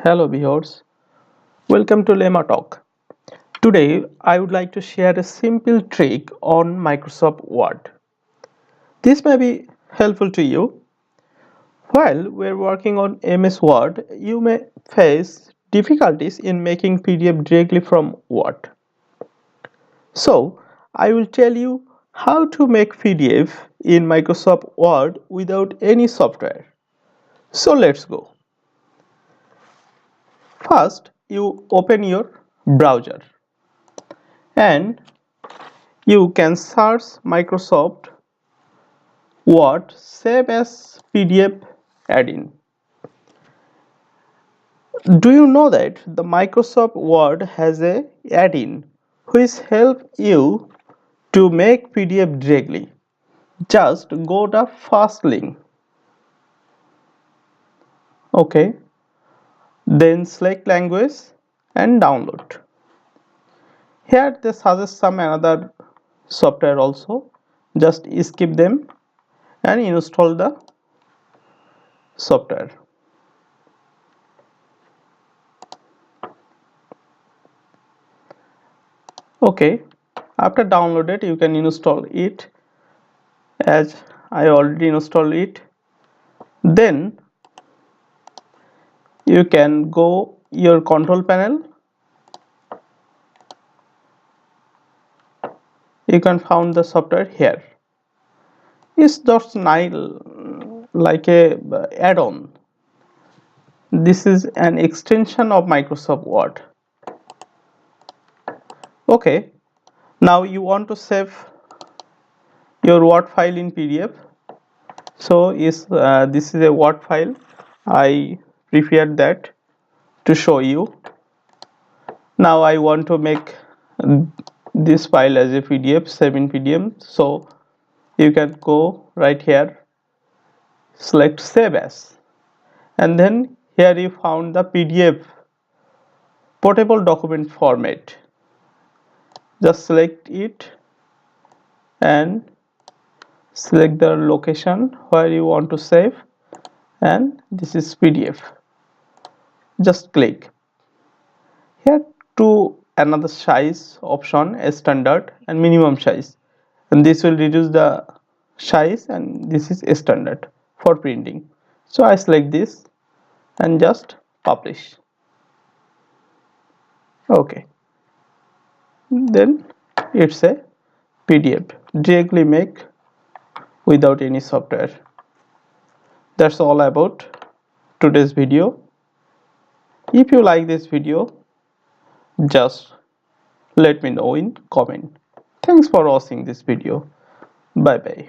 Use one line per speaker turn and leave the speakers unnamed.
Hello viewers, welcome to LemmaTalk. Today I would like to share a simple trick on Microsoft Word. This may be helpful to you. While we're working on MS Word, you may face difficulties in making PDF directly from Word. So I will tell you how to make PDF in Microsoft Word without any software. So let's go. First, you open your browser and you can search Microsoft Word save as PDF add-in. Do you know that the Microsoft Word has a add-in which help you to make PDF directly? Just go to first link. Okay, then select language and download. Here they suggest some another software also. Just skip them and install the software. Okay, after downloaded you can install it, as I already installed it. Then you can go your control panel. You can find the software here. It's just nice, like a add-on. This is an extension of Microsoft Word. Okay, now you want to save your Word file in PDF. So this is a Word file. I prepared that to show you. Now I want to make this file as a PDF, save in PDF. So you can go right here, select save as, and then here you found the PDF portable document format. Just select it and select the location where you want to save, and this is PDF. Just click here to another size option, a standard and minimum size, and this will reduce the size, and this is a standard for printing. So I select this and just publish. Okay, then it's a PDF directly make without any software. That's all about today's video. If you like this video, just let me know in comment. Thanks for watching this video. Bye bye.